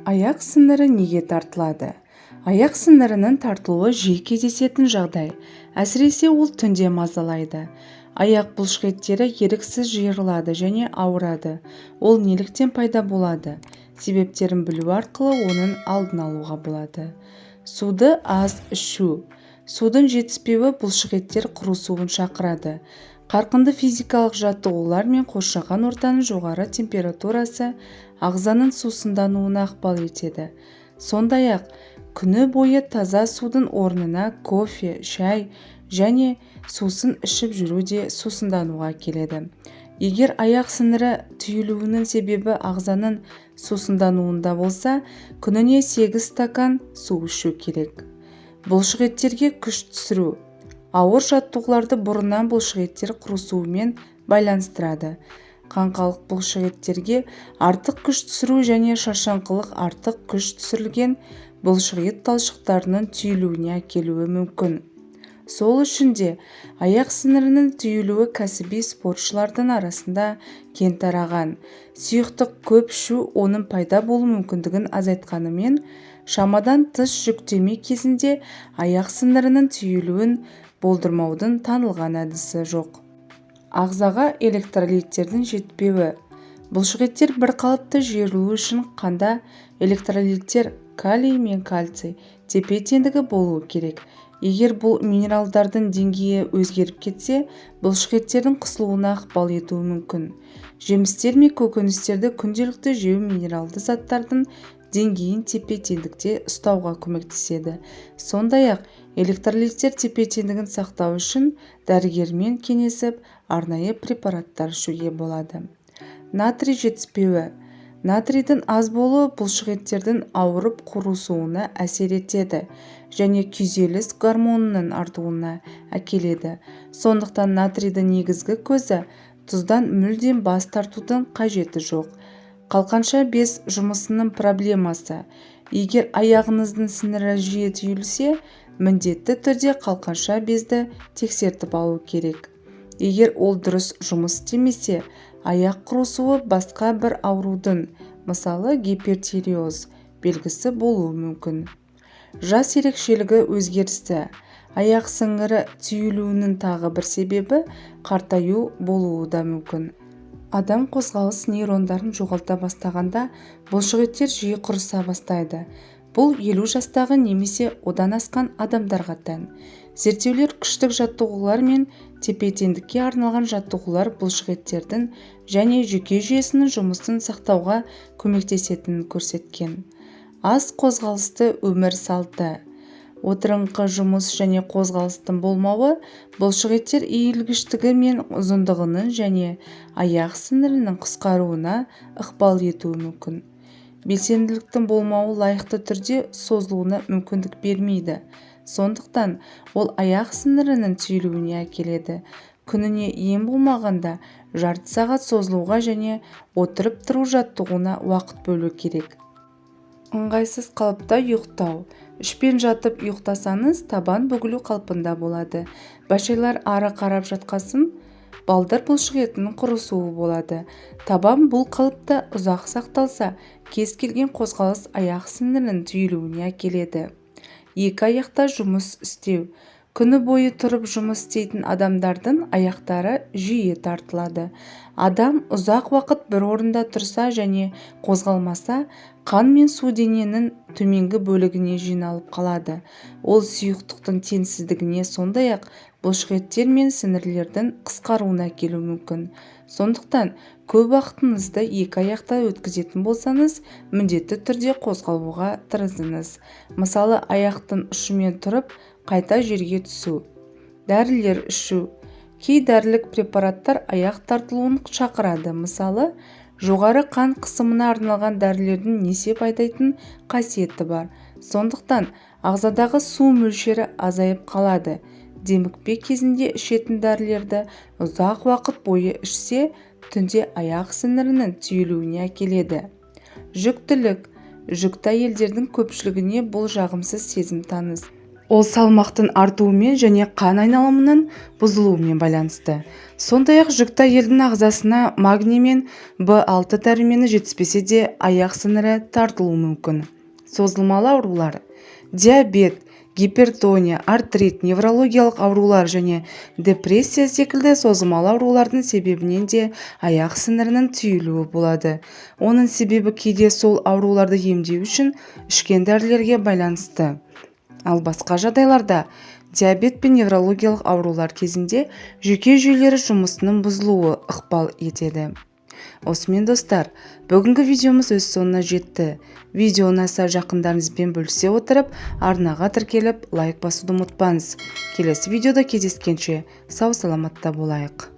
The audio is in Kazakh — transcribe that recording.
Аяқ сыныры неге тартылады? Аяқ сынырының тартылуы жиі кездесетін жағдай, әсіресе ол түнде мазалайды. Аяқ бұлшықеттері еріксіз жиырылады және ауырады. Ол неліктен пайда болады? Себептерін білу арқылы оның алдын алуға болады. Суды аз ішу. Судың жетіспеуі бұлшықеттер құрысуын шақырады. Қарқынды физикалық жаттығулар мен қоршаған ортаның жоғары температурасы ағзаның сусындануына ықпал етеді. Сондай-ақ, күні бойы таза судың орнына кофе, шай және сусын ішіп жүру де сусындануға келеді. Егер аяқ сыныры түйілуінің себебі ағзаның сусындануында болса, күніне 8 стакан су ішу керек. Бұлшықеттерге күш түсіру. Ауыр жаттығуларды бұрыннан бұлшықеттер құрысуымен байланыстырады. Қаңқалық бұлшықеттерге артық күш түсіру және шаршаңқылық артық күш түсірілген бұлшықет талшықтарының түйілуіне әкелуі мүмкін. Сол үшін де аяқ сынырының түйілуі кәсіби спортшылардың арасында кең тараған. Сұйықтық көп ішу оның пайда болу мүмкіндігін азайтқанымен, шамадан тыс жүктеме кезінде аяқ сынырының түйілуін болдырмаудың танылған әдісі жоқ. Ағзаға электролиттердің жетпеуі. Бұлшықеттер бірқалыпты жиырылу үшін қанда электролиттер калий мен кальций тепе-теңдігі болуы керек. Егер бұл минералдардың деңгейі өзгеріп кетсе, бұлшықеттердің қысылуына ықпал етуі мүмкін. Жемістер мен көкөністерді күнделікті жеу минералды заттардың деңгейін тепе-теңдікте ұстауға көмектеседі. Сондай-ақ, электролиттер тепе-теңдігін сақтау үшін дәрігермен кеңесіп, арнайы препараттар ішуге болады. Натрий жетіспеуі. Натрийдің аз болуы бұлшықеттердің ауырып құрысуына әсер етеді және күйзеліс гормонының артуына әкеледі. Сондықтан натрийдің негізгі көзі тұздан мүлдем бас тартудың қажеті жоқ. Қалқанша без жұмысының проблемасы. Егер аяғыңыздың сыныры жиі түйілсе, міндетті түрде қалқанша безді тексертіп алу керек. Егер ол дұрыс жұмыс істемесе, аяқ құрысуы басқа бір аурудың, мысалы гипертиреоз белгісі болуы мүмкін. Жас ерекшелігі өзгерісі. Аяқ сыңыры түйілуінің тағы бір себебі қартаю болуы да мүмкін. Адам қозғалыс нейрондарын жоғалта бастағанда бұлшықеттер жиі құрыса бастайды. Бұл 50 жастағы немесе одан асқан адамдарға тән. Зерттеулер күштік жаттығулар мен тепе-теңдікке арналған жаттығулар бұлшықеттердің және жүйке жүйесінің жұмысын сақтауға көмектесетінін көрсеткен. Аз қозғалысты өмір салты. Отырыңқы жұмыс және қозғалыстың болмауы бұлшықеттер иілгіштігі мен ұзындығының және аяқ сынырының қысқаруына ықпал етуі мүмкін. Белсенділіктің болмауы лайықты түрде созылуына мүмкіндік бермейді. Сондықтан ол аяқ сынырының түйілуіне әкеледі. Күніне ең болмағанда жарты сағат созылуға және отырып тұру жаттығуына уақыт бөлу керек. Ыңғайсыз қалыпта ұйықтау. Ішпен жатып ұйықтасаңыз, табан бүгілу қалпында болады. Бәшайлар ары қарап жатқасын, балдыр бұлшықетінің құрысуы болады. Табан бұл қалыпта ұзақ сақталса, кез келген қозғалыс аяқ сынырының түйілуіне әкеледі. Екі аяқта жұмыс істеу. Күні бойы тұрып жұмыс істейтін адамдардың аяқтары жиі тартылады. Адам ұзақ уақыт бір орында тұрса және қозғалмаса, қан мен су дененің төменгі бөлігіне жиналып қалады. Ол сұйықтықтың теңсіздігіне, сондай-ақ бұлшықеттер мен сіңірлердің қысқаруына әкелуі мүмкін. Сондықтан, көп уақытыңызды екі аяқта өткізетін болсаңыз, міндетті түрде қозғалуға тырысыңыз. Мысалы, аяқтың ұшымен тұрып, қайта жерге түсу. Дәрілер ішу. Кей дәрілік препараттар аяқ тартылуын шақырады. Мысалы, жоғары қан қысымына арналған дәрілердің несеп айдайтын қасиеті бар. Сондықтан, ағзадағы су мөлшері азайып қалады. Демікпе кезінде ішетін дәрілерді ұзақ уақыт бойы ішсе, түнде аяқ сынырының түйілуіне әкеледі. Жүктілік. Жүкті әйелдердің көпшілігіне бұл жағымсыз сезім таныс. Ол салмақтың артуымен және қан айналымының бұзылуымен байланысты. Сондай-ақ жүкті әйелдің ағзасына магний мен В6 дәрумені жетіспесе де аяқ сіңірі тартылуы мүмкін. Созылмалы аурулар: диабет, гипертония, артрит, неврологиялық аурулар және депрессия секілді созылмалы аурулардың себебінен де аяқ сіңірінің түйілуі болады. Оның себебі кейде сол ауруларды емдеу үшін ішкен дәрілерге байланысты. Ал басқа жағдайларда диабет пен неврологиялық аурулар кезінде жүйке жүйелері жұмысының бұзылуы ықпал етеді. Осымен достар, бүгінгі видеомыз өз соңына жетті. Видеоны аса жақындарыңызбен бөлісе отырып, арнаға тіркеліп, лайк басуды ұмытпаңыз. Келесі видеода кездескенше сау саламатта болайық.